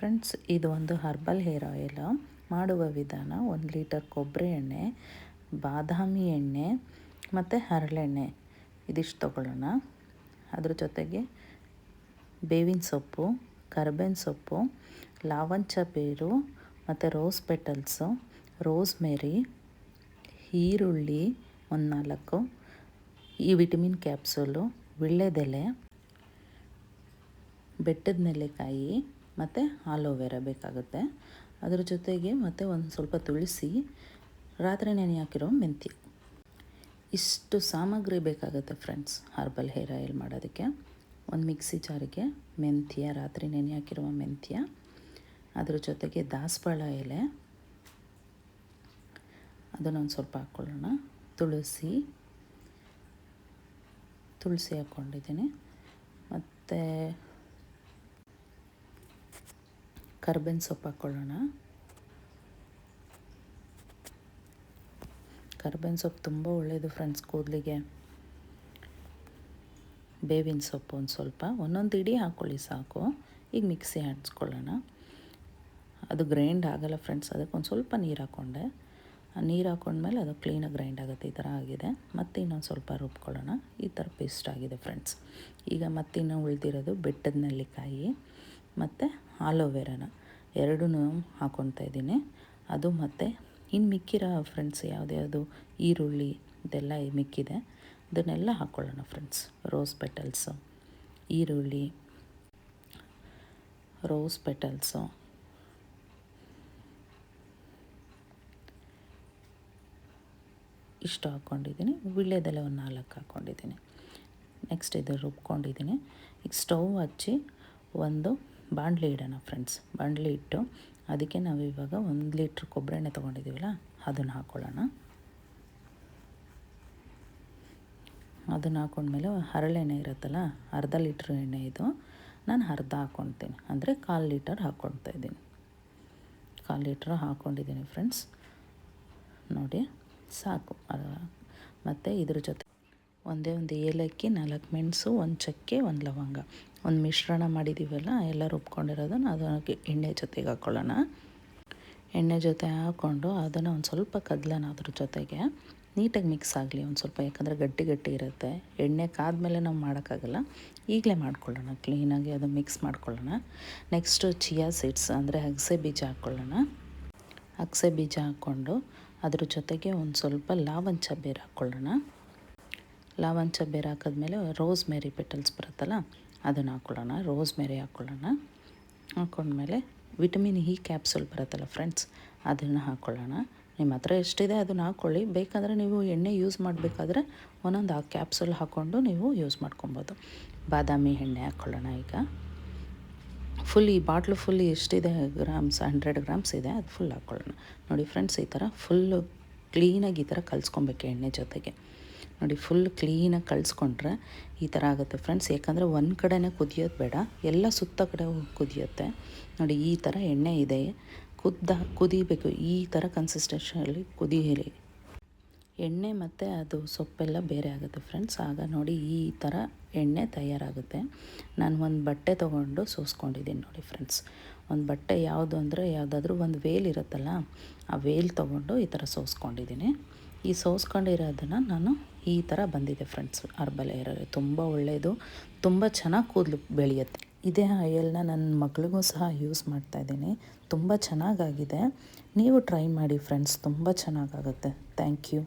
Friends, ಇದು ಒಂದು herbal hair oil ಮಾಡುವ ವಿಧಾನ. 1 ಲೀಟರ್ ಕೊಬ್ಬರಿ ಎಣ್ಣೆ, ಬಾದಾಮಿ ಎಣ್ಣೆ ಮತ್ತು ಹರಳೆಣ್ಣೆ ಇದಿಷ್ಟು ತೊಗೊಳ್ಳೋಣ. ಅದ್ರ ಜೊತೆಗೆ ಬೇವಿನ ಸೊಪ್ಪು, ಕರ್ಬೇವಿನ ಸೊಪ್ಪು, ಲಾವಂಚ ಬೇರು ಮತ್ತು ರೋಸ್ ಪೆಟಲ್ಸು, ರೋಸ್ಮೆರಿ, ಈರುಳ್ಳಿ ಒಂದು 4, ಈ ವಿಟಮಿನ್ ಕ್ಯಾಪ್ಸೂಲು, ವೀಳ್ಯದೆಲೆ, ಬೆಟ್ಟದ ನೆಲ್ಲಿಕಾಯಿ ಮತ್ತು ಆಲೋವೆರಾ ಬೇಕಾಗುತ್ತೆ. ಅದ್ರ ಜೊತೆಗೆ ಮತ್ತು ಒಂದು ಸ್ವಲ್ಪ ತುಳಸಿ, ರಾತ್ರಿ ನೆನೆ ಹಾಕಿರೋ ಮೆಂತ್ಯ. ಇಷ್ಟು ಸಾಮಗ್ರಿ ಬೇಕಾಗುತ್ತೆ ಫ್ರೆಂಡ್ಸ್ ಹರ್ಬಲ್ ಹೇರ್ ಆಯಿಲ್ ಮಾಡೋದಕ್ಕೆ. ಒಂದು ಮಿಕ್ಸಿ ಜಾರಿಗೆ ಮೆಂತ್ಯ, ರಾತ್ರಿ ನೆನೆ ಹಾಕಿರುವ ಮೆಂತ್ಯ, ಅದ್ರ ಜೊತೆಗೆ ದಾಸವಾಳ ಎಲೆ, ಅದನ್ನೊಂದು ಸ್ವಲ್ಪ ಹಾಕ್ಕೊಳ್ಳೋಣ. ತುಳಸಿ ಹಾಕ್ಕೊಂಡಿದ್ದೀನಿ. ಮತ್ತು ಕರ್ಬೇವಿನ ಸೊಪ್ಪು ಹಾಕ್ಕೊಳ್ಳೋಣ. ಕರ್ಬೇವಿನ ಸೊಪ್ಪು ತುಂಬ ಒಳ್ಳೆಯದು ಫ್ರೆಂಡ್ಸ್ ಕೂದಲಿಗೆ. ಬೇವಿನ ಸೊಪ್ಪು ಒಂದು ಸ್ವಲ್ಪ, ಒಂದೊಂದು ಇಡೀ ಹಾಕ್ಕೊಳ್ಳಿ ಸಾಕು. ಈಗ ಮಿಕ್ಸಿ ಆಡಿಸ್ಕೊಳ್ಳೋಣ. ಅದು ಗ್ರೈಂಡ್ ಆಗೋಲ್ಲ ಫ್ರೆಂಡ್ಸ್, ಅದಕ್ಕೊಂದು ಸ್ವಲ್ಪ ನೀರು ಹಾಕ್ಕೊಂಡೆ. ಆ ನೀರು ಹಾಕ್ಕೊಂಡ್ಮೇಲೆ ಅದು ಕ್ಲೀನಾಗಿ ಗ್ರೈಂಡ್ ಆಗುತ್ತೆ. ಈ ಥರ ಆಗಿದೆ. ಮತ್ತು ಇನ್ನೊಂದು ಸ್ವಲ್ಪ ರುಬ್ಕೊಳ್ಳೋಣ. ಈ ಥರ ಪೇಸ್ಟ್ ಆಗಿದೆ ಫ್ರೆಂಡ್ಸ್. ಈಗ ಮತ್ತಿನ್ನು ಉಳಿದಿರೋದು ಬೆಟ್ಟದ ನೆಲ್ಲಿಕಾಯಿ ಮತ್ತು ಆಲೋವೆರಾನ ಎರಡೂ ಹಾಕ್ಕೊತಾ ಇದ್ದೀನಿ. ಅದು ಮತ್ತು ಇನ್ನು ಮಿಕ್ಕಿರೋ ಫ್ರೆಂಡ್ಸ್ ಯಾವುದು ಈರುಳ್ಳಿ ಇದೆಲ್ಲ ಮಿಕ್ಕಿದೆ, ಅದನ್ನೆಲ್ಲ ಹಾಕ್ಕೊಳ್ಳೋಣ ಫ್ರೆಂಡ್ಸ್. ರೋಸ್ ಪೆಟಲ್ಸು, ಈರುಳ್ಳಿ, ರೋಸ್ ಪೆಟಲ್ಸು, ಇಷ್ಟು ಹಾಕ್ಕೊಂಡಿದ್ದೀನಿ. ವೀಳ್ಯದೆಲೆ ಒಂದು 4 ಹಾಕ್ಕೊಂಡಿದ್ದೀನಿ. ನೆಕ್ಸ್ಟ್ ಇದು ರುಬ್ಕೊಂಡಿದ್ದೀನಿ. ಈಗ ಸ್ಟವ್ ಹಚ್ಚಿ ಒಂದು ಬಾಣಲಿ ಇಡೋಣ ಫ್ರೆಂಡ್ಸ್. ಬಾಣಲಿ ಇಟ್ಟು ಅದಕ್ಕೆ ನಾವು ಇವಾಗ 1 ಲೀಟ್ರ್ ಕೊಬ್ಬರಿ ಎಣ್ಣೆ ತೊಗೊಂಡಿದ್ದೀವಲ್ಲ ಅದನ್ನು ಹಾಕ್ಕೊಳ್ಳೋಣ. ಅದನ್ನು ಹಾಕ್ಕೊಂಡ್ಮೇಲೆ ಹರಳೆಣ್ಣೆ ಇರುತ್ತಲ್ಲ, ಅರ್ಧ ಲೀಟ್ರ್ ಎಣ್ಣೆ ಇದು, ನಾನು ಅರ್ಧ ಹಾಕ್ಕೊತೀನಿ, ಅಂದರೆ 1/4 ಲೀಟರ್ ಹಾಕ್ಕೊಳ್ತಾ ಇದ್ದೀನಿ. 1/4 ಲೀಟ್ರ್ ಹಾಕ್ಕೊಂಡಿದ್ದೀನಿ ಫ್ರೆಂಡ್ಸ್. ನೋಡಿ ಸಾಕು. ಮತ್ತು ಇದ್ರ ಜೊತೆ ಒಂದೇ ಒಂದು ಏಲಕ್ಕಿ, 4 ಮೆಣಸು, 1 ಚಕ್ಕೆ, 1 ಲವಂಗ, ಒಂದು ಮಿಶ್ರಣ ಮಾಡಿದ್ದೀವಲ್ಲ ಎಲ್ಲ ರುಬ್ಕೊಂಡಿರೋದನ್ನು ಅದಕ್ಕೆ ಎಣ್ಣೆ ಜೊತೆಗೆ ಹಾಕ್ಕೊಳ್ಳೋಣ. ಎಣ್ಣೆ ಜೊತೆ ಹಾಕ್ಕೊಂಡು ಅದನ್ನು ಒಂದು ಸ್ವಲ್ಪ ಕದಲೋಣ. ಅದ್ರ ಜೊತೆಗೆ ನೀಟಾಗಿ ಮಿಕ್ಸ್ ಆಗಲಿ ಒಂದು ಸ್ವಲ್ಪ, ಯಾಕಂದರೆ ಗಟ್ಟಿ ಇರುತ್ತೆ. ಎಣ್ಣೆ ಕಾದ್ಮೇಲೆ ನಾವು ಮಾಡೋಕ್ಕಾಗಲ್ಲ, ಈಗಲೇ ಮಾಡ್ಕೊಳ್ಳೋಣ. ಕ್ಲೀನಾಗಿ ಅದು ಮಿಕ್ಸ್ ಮಾಡ್ಕೊಳ್ಳೋಣ. ನೆಕ್ಸ್ಟು ಚಿಯಾ ಸೀಡ್ಸ್ ಅಂದರೆ ಅಗಸೆ ಬೀಜ ಹಾಕ್ಕೊಳ್ಳೋಣ. ಅಗಸೆ ಬೀಜ ಹಾಕ್ಕೊಂಡು ಅದ್ರ ಜೊತೆಗೆ ಒಂದು ಸ್ವಲ್ಪ ಲಾವಂಚ ಬೇರು ಹಾಕ್ಕೊಳ್ಳೋಣ. ಲಾವಂಚ ಬೇರು ಹಾಕಿದ್ಮೇಲೆ ರೋಸ್ಮೆರಿ ಪೆಟಲ್ಸ್ ಬರುತ್ತಲ್ಲ ಅದನ್ನು ಹಾಕ್ಕೊಳ್ಳೋಣ. ರೋಸ್ಮೆರಿ ಹಾಕ್ಕೊಳ್ಳೋಣ. ಹಾಕ್ಕೊಂಡ್ಮೇಲೆ ವಿಟಮಿನ್ ಇ ಕ್ಯಾಪ್ಸೂಲ್ ಬರುತ್ತಲ್ಲ ಫ್ರೆಂಡ್ಸ್, ಅದನ್ನು ಹಾಕ್ಕೊಳ್ಳೋಣ. ನಿಮ್ಮ ಹತ್ರ ಎಷ್ಟಿದೆ ಅದನ್ನು ಹಾಕ್ಕೊಳ್ಳಿ. ಬೇಕಾದರೆ ನೀವು ಎಣ್ಣೆ ಯೂಸ್ ಮಾಡಬೇಕಾದ್ರೆ ಒಂದೊಂದು ಆ ಕ್ಯಾಪ್ಸೂಲ್ ಹಾಕ್ಕೊಂಡು ನೀವು ಯೂಸ್ ಮಾಡ್ಕೊಬೋದು. ಬಾದಾಮಿ ಎಣ್ಣೆ ಹಾಕ್ಕೊಳ್ಳೋಣ. ಈಗ ಫುಲ್ ಈ ಬಾಟ್ಲು ಫುಲ್ ಎಷ್ಟಿದೆ ಗ್ರಾಮ್ಸ್, 100 ಗ್ರಾಮ್ಸ್ ಇದೆ, ಅದು ಫುಲ್ ಹಾಕ್ಕೊಳ್ಳೋಣ. ನೋಡಿ ಫ್ರೆಂಡ್ಸ್, ಈ ಥರ ಫುಲ್ಲು ಕ್ಲೀನಾಗಿ ಈ ಥರ ಕಲಿಸ್ಕೊಬೇಕು ಎಣ್ಣೆ ಜೊತೆಗೆ. ನೋಡಿ ಫುಲ್ ಕ್ಲೀನಾಗಿ ಕಲಿಸ್ಕೊಂಡ್ರೆ ಈ ಥರ ಆಗುತ್ತೆ ಫ್ರೆಂಡ್ಸ್. ಯಾಕಂದರೆ ಒಂದು ಕಡೆನೇ ಕುದಿಯೋದು ಬೇಡ, ಎಲ್ಲ ಸುತ್ತ ಕಡೆ ಕುದಿಯುತ್ತೆ. ನೋಡಿ ಈ ಥರ ಎಣ್ಣೆ ಇದೆ, ಕುದಿಬೇಕು. ಈ ಥರ ಕನ್ಸಿಸ್ಟೆನ್ಷನಲ್ಲಿ ಕುದಿಯಲಿ. ಎಣ್ಣೆ ಮತ್ತು ಅದು ಸೊಪ್ಪೆಲ್ಲ ಬೇರೆ ಆಗುತ್ತೆ ಫ್ರೆಂಡ್ಸ್. ಆಗ ನೋಡಿ ಈ ಥರ ಎಣ್ಣೆ ತಯಾರಾಗುತ್ತೆ. ನಾನು ಒಂದು ಬಟ್ಟೆ ತೊಗೊಂಡು ಸೋಸ್ಕೊಂಡಿದ್ದೀನಿ ನೋಡಿ ಫ್ರೆಂಡ್ಸ್. ಒಂದು ಬಟ್ಟೆ ಯಾವುದು ಅಂದರೆ ಯಾವುದಾದ್ರೂ ಒಂದು ವೇಲ್ ಇರುತ್ತಲ್ಲ, ಆ ವೇಲ್ ತೊಗೊಂಡು ಈ ಥರ ಸೋಸ್ಕೊಂಡಿದ್ದೀನಿ. ಈ ಸೋಸ್ಕೊಂಡಿರೋದನ್ನು ನಾನು ಈ ಥರ ಬಂದಿದೆ ಫ್ರೆಂಡ್ಸ್. ಹರ್ಬಲ್ ಹೇರ್ ಆಯಿಲ್ ತುಂಬ ಒಳ್ಳೆಯದು, ತುಂಬ ಚೆನ್ನಾಗಿ ಕೂದಲು ಬೆಳೆಯುತ್ತೆ. ಇದೇ ಆಯಿಲ್ನ ನನ್ನ ಮಗಳಿಗೂ ಸಹ ಯೂಸ್ ಮಾಡ್ತಾಯಿದ್ದೀನಿ. ತುಂಬ ಚೆನ್ನಾಗಾಗಿದೆ. ನೀವು ಟ್ರೈ ಮಾಡಿ ಫ್ರೆಂಡ್ಸ್, ತುಂಬ ಚೆನ್ನಾಗಾಗುತ್ತೆ. Thank you.